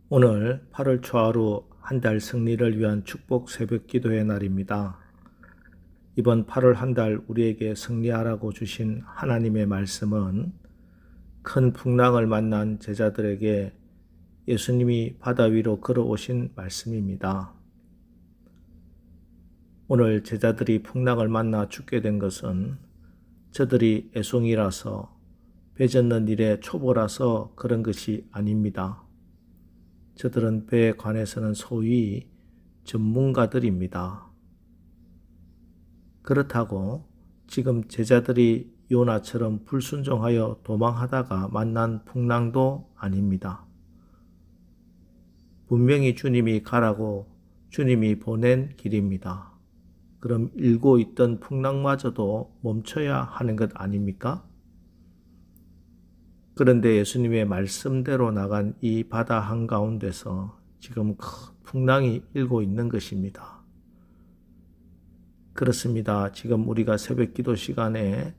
오늘 8월 초하루 한 달 승리를 위한 축복 새벽 기도의 날입니다. 이번 8월 한 달 우리에게 승리하라고 주신 하나님의 말씀은 큰 풍랑을 만난 제자들에게 예수님이 바다 위로 걸어오신 말씀입니다. 오늘 제자들이 풍랑을 만나 죽게 된 것은 저들이 애송이라서 배 젓는 일에 초보라서 그런 것이 아닙니다. 저들은 배에 관해서는 소위 전문가들입니다. 그렇다고 지금 제자들이 요나처럼 불순종하여 도망하다가 만난 풍랑도 아닙니다. 분명히 주님이 가라고 주님이 보낸 길입니다. 그럼 일고 있던 풍랑마저도 멈춰야 하는 것 아닙니까? 그런데 예수님의 말씀대로 나간 이 바다 한가운데서 지금 큰 풍랑이 일고 있는 것입니다. 그렇습니다. 지금 우리가 새벽 기도 시간에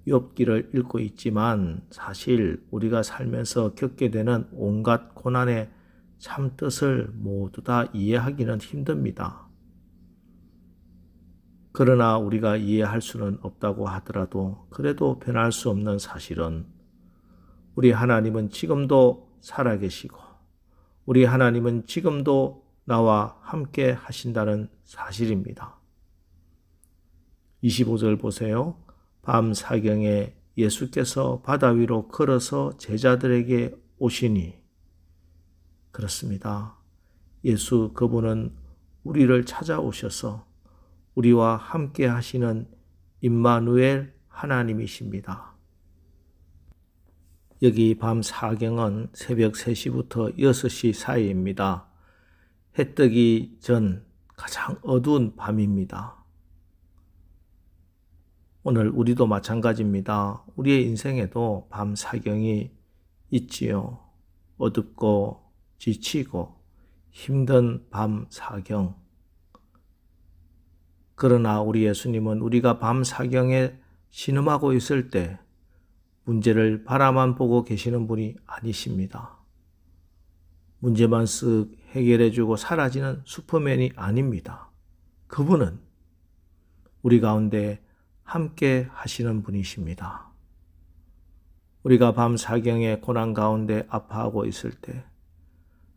욥기를 읽고 있지만 사실 우리가 살면서 겪게 되는 온갖 고난의 참 뜻을 모두 다 이해하기는 힘듭니다. 그러나 우리가 이해할 수는 없다고 하더라도 그래도 변할 수 없는 사실은 우리 하나님은 지금도 살아계시고 우리 하나님은 지금도 나와 함께 하신다는 사실입니다. 25절 보세요. 밤 사경에 예수께서 바다 위로 걸어서 제자들에게 오시니. 그렇습니다. 예수 그분은 우리를 찾아오셔서 우리와 함께 하시는 임마누엘 하나님이십니다. 여기 밤 사경은 새벽 3시부터 6시 사이입니다. 해 뜨기 전 가장 어두운 밤입니다. 오늘 우리도 마찬가지입니다. 우리의 인생에도 밤 사경이 있지요. 어둡고 지치고 힘든 밤 사경. 그러나 우리 예수님은 우리가 밤 사경에 신음하고 있을 때 문제를 바라만 보고 계시는 분이 아니십니다. 문제만 쓱 해결해주고 사라지는 슈퍼맨이 아닙니다. 그분은 우리 가운데 함께 하시는 분이십니다. 우리가 밤 사경의 고난 가운데 아파하고 있을 때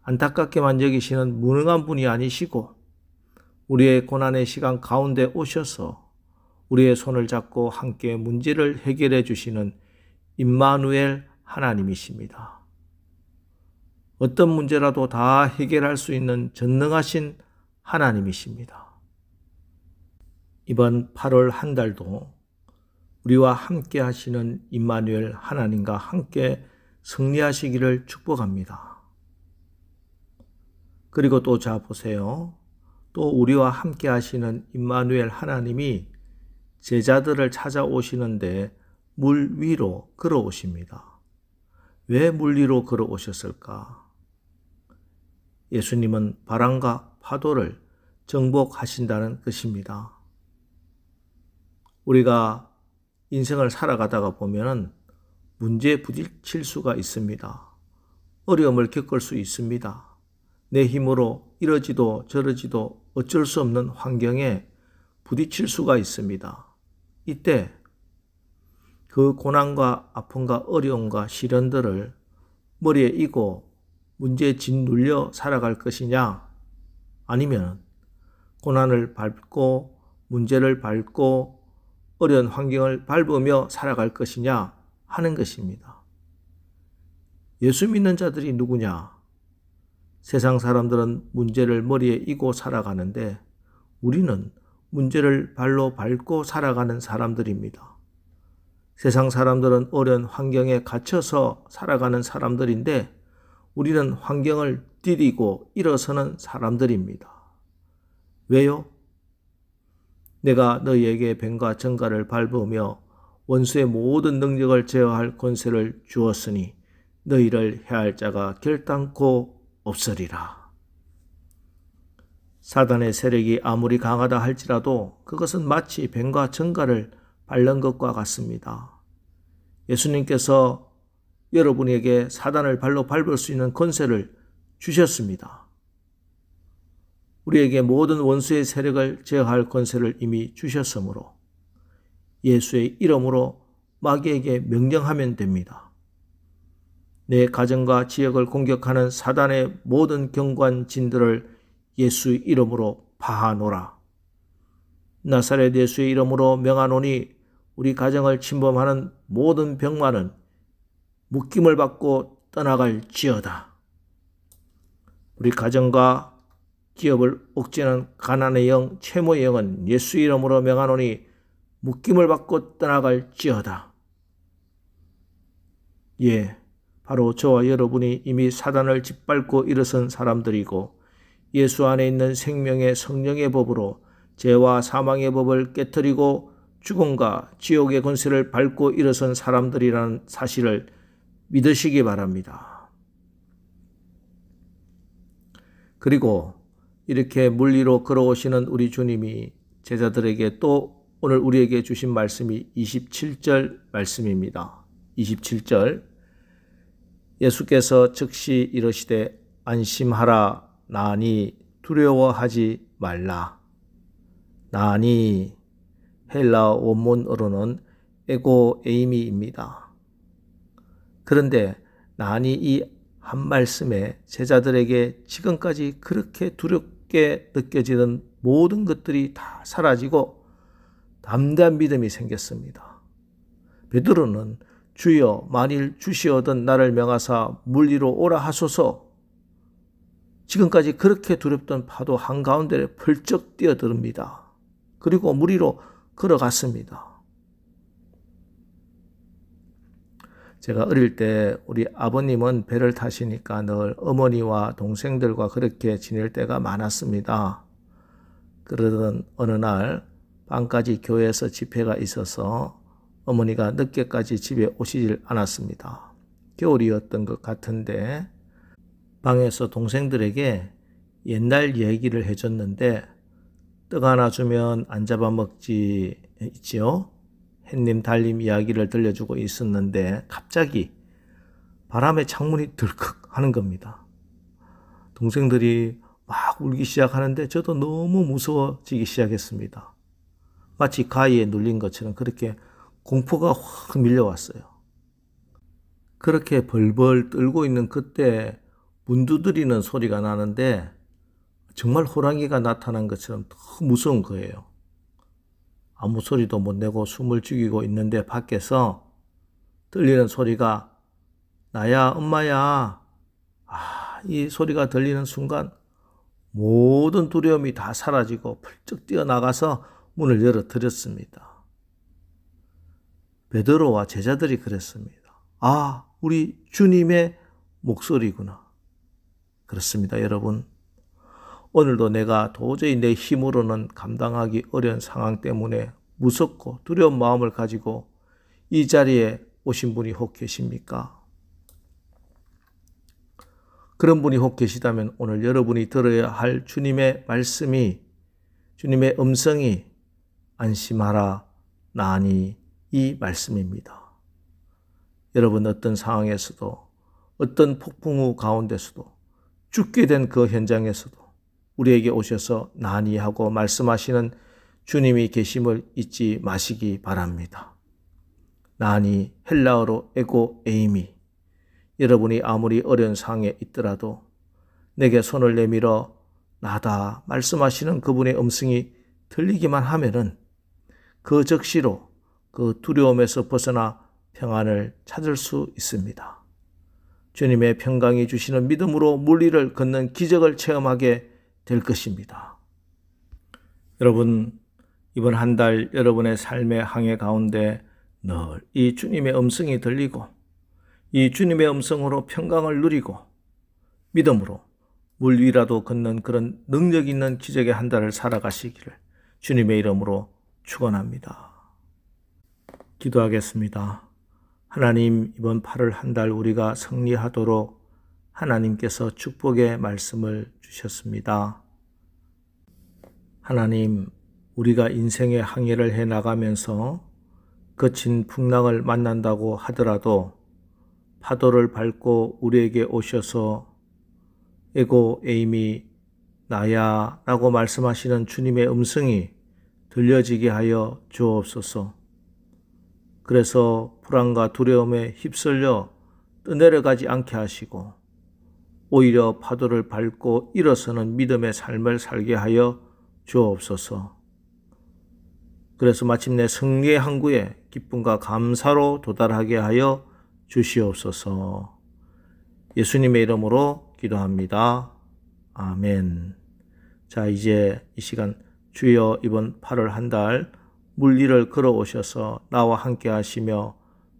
안타깝게만 여기시는 무능한 분이 아니시고 우리의 고난의 시간 가운데 오셔서 우리의 손을 잡고 함께 문제를 해결해 주시는 임마누엘 하나님이십니다. 어떤 문제라도 다 해결할 수 있는 전능하신 하나님이십니다. 이번 8월 한 달도 우리와 함께 하시는 임마누엘 하나님과 함께 승리하시기를 축복합니다. 그리고 또 자 보세요. 또 우리와 함께 하시는 임마누엘 하나님이 제자들을 찾아오시는데 물 위로 걸어오십니다. 왜 물 위로 걸어오셨을까? 예수님은 바람과 파도를 정복하신다는 것입니다. 우리가 인생을 살아가다가 보면 문제에 부딪힐 수가 있습니다. 어려움을 겪을 수 있습니다. 내 힘으로 이러지도 저러지도 어쩔 수 없는 환경에 부딪힐 수가 있습니다. 이때 그 고난과 아픔과 어려움과 시련들을 머리에 이고 문제에 짓눌려 살아갈 것이냐, 아니면 고난을 밟고 문제를 밟고 어려운 환경을 밟으며 살아갈 것이냐 하는 것입니다. 예수 믿는 자들이 누구냐? 세상 사람들은 문제를 머리에 이고 살아가는데 우리는 문제를 발로 밟고 살아가는 사람들입니다. 세상 사람들은 어려운 환경에 갇혀서 살아가는 사람들인데 우리는 환경을 디디고 일어서는 사람들입니다. 왜요? 내가 너희에게 뱀과 정갈을 밟으며 원수의 모든 능력을 제어할 권세를 주었으니 너희를 해할 자가 결단코 없으리라. 사단의 세력이 아무리 강하다 할지라도 그것은 마치 뱀과 정갈을 밟는 것과 같습니다. 예수님께서 여러분에게 사단을 발로 밟을 수 있는 권세를 주셨습니다. 우리에게 모든 원수의 세력을 제어할 권세를 이미 주셨으므로 예수의 이름으로 마귀에게 명령하면 됩니다. 내 가정과 지역을 공격하는 사단의 모든 경관진들을 예수의 이름으로 파하노라. 나사렛 예수의 이름으로 명하노니 우리 가정을 침범하는 모든 병마는 묶임을 받고 떠나갈지어다. 우리 가정과 기업을 옥죄는 가난의 영, 채무의 영은 예수 이름으로 명하노니 묶임을 받고 떠나갈지어다. 예, 바로 저와 여러분이 이미 사단을 짓밟고 일어선 사람들이고 예수 안에 있는 생명의 성령의 법으로 죄와 사망의 법을 깨뜨리고 죽음과 지옥의 권세를 밟고 일어선 사람들이라는 사실을 믿으시기 바랍니다. 그리고 이렇게 물리로 걸어오시는 우리 주님이 제자들에게 또 오늘 우리에게 주신 말씀이 27절 말씀입니다. 27절 예수께서 즉시 이르시되 안심하라 나니 두려워하지 말라. 나니 헬라어 원문으로는 에고에이미입니다. 그런데 나니 이 한 말씀에 제자들에게 지금까지 그렇게 두렵게 느껴지던 모든 것들이 다 사라지고 담대한 믿음이 생겼습니다. 베드로는 주여 만일 주시어던 나를 명하사 물리로 오라 하소서. 지금까지 그렇게 두렵던 파도 한가운데 펄쩍 뛰어듭니다. 그리고 물 위로 걸어갔습니다. 제가 어릴 때 우리 아버님은 배를 타시니까 늘 어머니와 동생들과 그렇게 지낼 때가 많았습니다. 그러던 어느 날 밤까지 교회에서 집회가 있어서 어머니가 늦게까지 집에 오시질 않았습니다. 겨울이었던 것 같은데 방에서 동생들에게 옛날 얘기를 해줬는데 떡 하나 주면 안 잡아먹지 있지요? 햇님 달님 이야기를 들려주고 있었는데 갑자기 바람에 창문이 들컥 하는 겁니다. 동생들이 막 울기 시작하는데 저도 너무 무서워지기 시작했습니다. 마치 가위에 눌린 것처럼 그렇게 공포가 확 밀려왔어요. 그렇게 벌벌 떨고 있는 그때 문 두드리는 소리가 나는데 정말 호랑이가 나타난 것처럼 더 무서운 거예요. 아무 소리도 못 내고 숨을 죽이고 있는데 밖에서 들리는 소리가 나야 엄마야. 이 소리가 들리는 순간 모든 두려움이 다 사라지고 펄쩍 뛰어나가서 문을 열어드렸습니다. 베드로와 제자들이 그랬습니다. 우리 주님의 목소리구나. 그렇습니다, 여러분. 오늘도 내가 도저히 내 힘으로는 감당하기 어려운 상황 때문에 무섭고 두려운 마음을 가지고 이 자리에 오신 분이 혹 계십니까? 그런 분이 혹 계시다면 오늘 여러분이 들어야 할 주님의 말씀이, 주님의 음성이 안심하라 나니 이 말씀입니다. 여러분 어떤 상황에서도 어떤 폭풍우 가운데서도 죽게 된 그 현장에서도 우리에게 오셔서 나니하고 말씀하시는 주님이 계심을 잊지 마시기 바랍니다. 나니 헬라어로 에고에이미. 여러분이 아무리 어려운 상황에 있더라도 내게 손을 내밀어 나다 말씀하시는 그분의 음성이 들리기만 하면은 그 즉시로 그 두려움에서 벗어나 평안을 찾을 수 있습니다. 주님의 평강이 주시는 믿음으로 물리를 걷는 기적을 체험하게 될 것입니다. 여러분, 이번 한 달 여러분의 삶의 항해 가운데 늘 이 주님의 음성이 들리고 이 주님의 음성으로 평강을 누리고 믿음으로 물 위라도 걷는 그런 능력 있는 기적의 한 달을 살아가시기를 주님의 이름으로 축원합니다. 기도하겠습니다. 하나님, 이번 8월 한 달 우리가 승리하도록 하나님께서 축복의 말씀을 주셨습니다. 하나님, 우리가 인생의 항해를 해나가면서 거친 풍랑을 만난다고 하더라도 파도를 밟고 우리에게 오셔서 에고 에이미 나야 라고 말씀하시는 주님의 음성이 들려지게 하여 주옵소서. 그래서 불안과 두려움에 휩쓸려 떠내려가지 않게 하시고 오히려 파도를 밟고 일어서는 믿음의 삶을 살게 하여 주옵소서. 그래서 마침내 승리의 항구에 기쁨과 감사로 도달하게 하여 주시옵소서. 예수님의 이름으로 기도합니다. 아멘. 자, 이제 이 시간 주여 이번 8월 한 달 물리를 걸어오셔서 나와 함께 하시며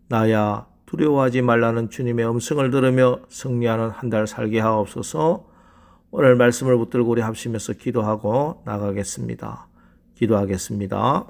나야 두려워하지 말라는 주님의 음성을 들으며 승리하는 한 달 살게 하옵소서. 오늘 말씀을 붙들고 우리 합심해서 기도하고 나가겠습니다. 기도하겠습니다.